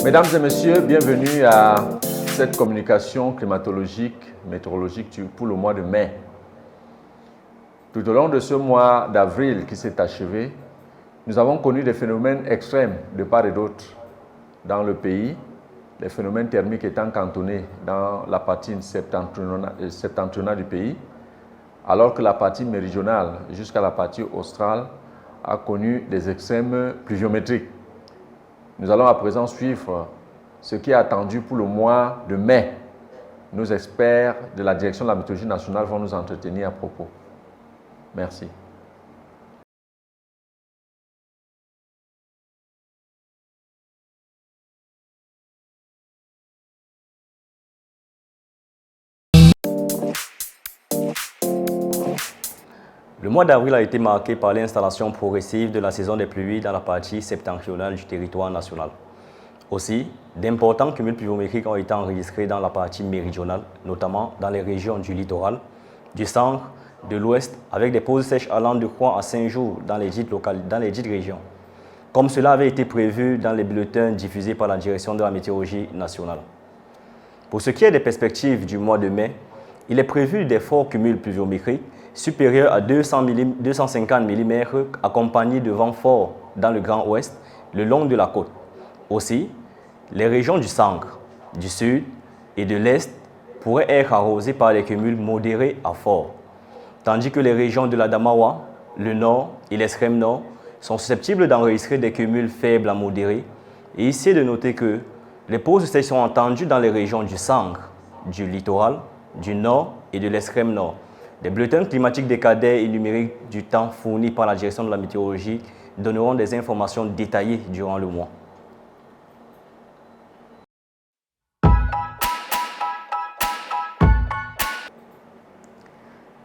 Mesdames et messieurs, bienvenue à cette communication climatologique, météorologique pour le mois de mai. Tout au long de ce mois d'avril qui s'est achevé, nous avons connu des phénomènes extrêmes de part et d'autre dans le pays, les phénomènes thermiques étant cantonnés dans la partie septentrionale du pays, alors que la partie méridionale jusqu'à la partie australe a connu des extrêmes pluviométriques. Nous allons à présent suivre ce qui est attendu pour le mois de mai. Nos experts de la direction de la météorologie nationale vont nous entretenir à propos. Merci. Le mois d'avril a été marqué par l'installation progressive de la saison des pluies dans la partie septentrionale du territoire national. Aussi, d'importants cumuls pluviométriques ont été enregistrés dans la partie méridionale, notamment dans les régions du littoral, du centre, de l'ouest, avec des pauses sèches allant de 3 à 5 jours dans les dites régions, comme cela avait été prévu dans les bulletins diffusés par la direction de la météorologie nationale. Pour ce qui est des perspectives du mois de mai, il est prévu des forts cumuls pluviométriques supérieurs à 250 mm accompagnés de vents forts dans le Grand Ouest, le long de la côte. Aussi, les régions du centre, du sud et de l'est pourraient être arrosées par des cumuls modérés à forts, tandis que les régions de l'Adamawa, le nord et l'extrême nord sont susceptibles d'enregistrer des cumuls faibles à modérés. Et ici est de noter que les pauses sèches sont entendues dans les régions du centre, du littoral, du nord et de l'extrême nord. Les bulletins climatiques décadaires et numériques du temps fournis par la direction de la météorologie donneront des informations détaillées durant le mois.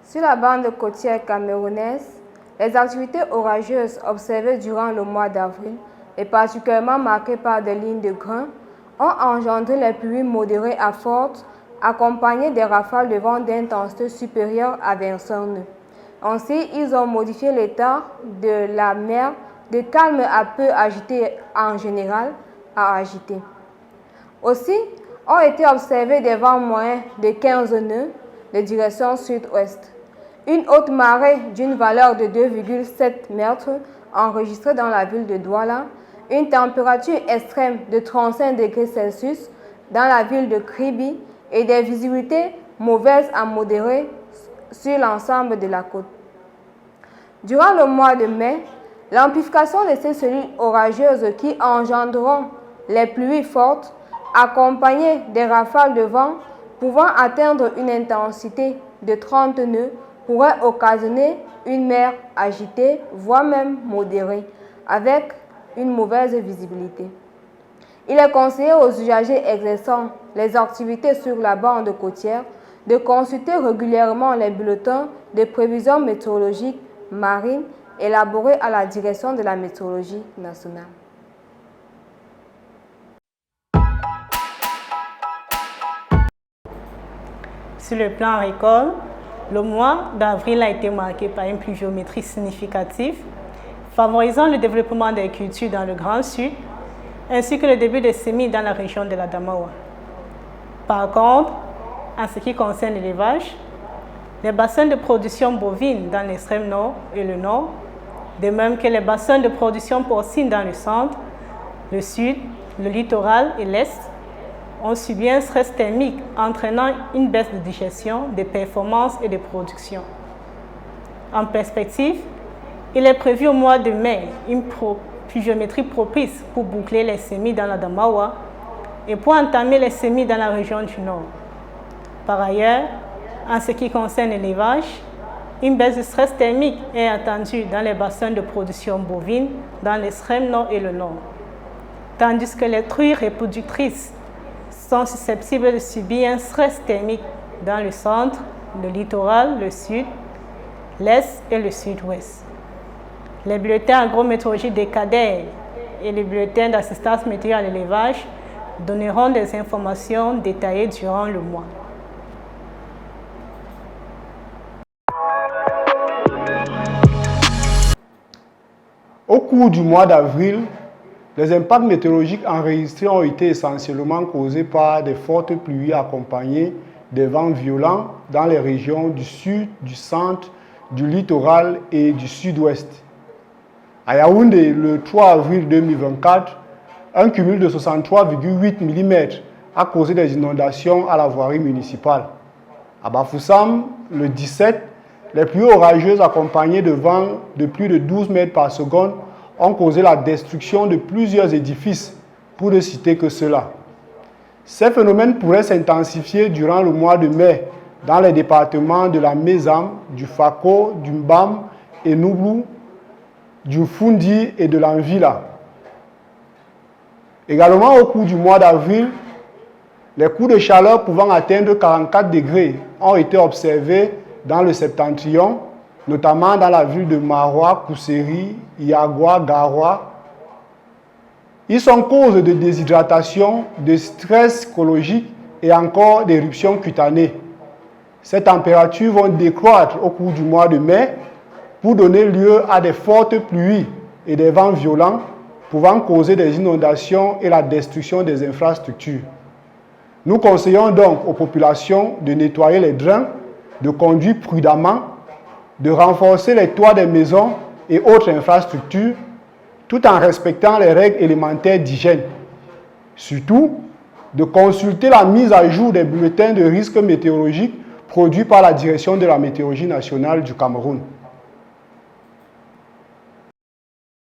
Sur la bande côtière camerounaise, les activités orageuses observées durant le mois d'avril, et particulièrement marquées par des lignes de grains, ont engendré les pluies modérées à fortes, accompagnées des rafales de vent d'intensité supérieure à 25 nœuds. Ainsi, ils ont modifié l'état de la mer de calme à peu agité en général à agité. Aussi, ont été observés des vents moyens de 15 nœuds de direction sud-ouest. Une haute marée d'une valeur de 2,7 mètres enregistrée dans la ville de Douala, une température extrême de 35 degrés Celsius dans la ville de Kribi et des visibilités mauvaises à modérées sur l'ensemble de la côte. Durant le mois de mai, l'amplification de ces cellules orageuses qui engendreront les pluies fortes, accompagnées des rafales de vent pouvant atteindre une intensité de 30 nœuds, pourrait occasionner une mer agitée, voire même modérée, avec une mauvaise visibilité. Il est conseillé aux usagers exerçant les activités sur la bande côtière de consulter régulièrement les bulletins de prévisions météorologiques marines élaborés à la direction de la météorologie nationale. Sur le plan agricole, le mois d'avril a été marqué par une pluviométrie significative, favorisant le développement des cultures dans le Grand Sud, ainsi que le début des semis dans la région de l'Adamawa. Par contre, en ce qui concerne l'élevage, les bassins de production bovine dans l'extrême nord et le nord, de même que les bassins de production porcine dans le centre, le sud, le littoral et l'est, ont subi un stress thermique entraînant une baisse de digestion, de performance et de production. En perspective, il est prévu au mois de mai une pluviométrie propice pour boucler les semis dans l'Adamawa et pour entamer les semis dans la région du nord. Par ailleurs, en ce qui concerne l'élevage, une baisse de stress thermique est attendue dans les bassins de production bovine dans l'extrême nord et le nord, tandis que les truies reproductrices sont susceptibles de subir un stress thermique dans le centre, le littoral, le sud, l'est et le sud-ouest. Les bulletins agrométéorologiques décadaires et les bulletins d'assistance météo à l'élevage donneront des informations détaillées durant le mois. Au cours du mois d'avril, Les impacts météorologiques enregistrés ont été essentiellement causés par des fortes pluies accompagnées des vents violents dans les régions du sud, du centre, du littoral et du sud-ouest. À Yaoundé, le 3 avril 2024, un cumul de 63,8 mm a causé des inondations à la voirie municipale. À Bafoussam, le 17, les pluies orageuses accompagnées de vents de plus de 12 mètres par seconde ont causé la destruction de plusieurs édifices, pour ne citer que cela. Ces phénomènes pourraient s'intensifier durant le mois de mai dans les départements de la Mézam, du Fako, du Mbam et Noublou, du Fundi et de l'Anvila. Également au cours du mois d'avril, les coups de chaleur pouvant atteindre 44 degrés ont été observés dans le septentrion, notamment dans la ville de Maroua, Kousseri, Iagua, Garoua. Ils sont cause de déshydratation, de stress psychologique et encore d'éruptions cutanées. Ces températures vont décroître au cours du mois de mai pour donner lieu à des fortes pluies et des vents violents pouvant causer des inondations et la destruction des infrastructures. Nous conseillons donc aux populations de nettoyer les drains, de conduire prudemment, de renforcer les toits des maisons et autres infrastructures, tout en respectant les règles élémentaires d'hygiène. Surtout, de consulter la mise à jour des bulletins de risque météorologique produits par la Direction de la météorologie nationale du Cameroun.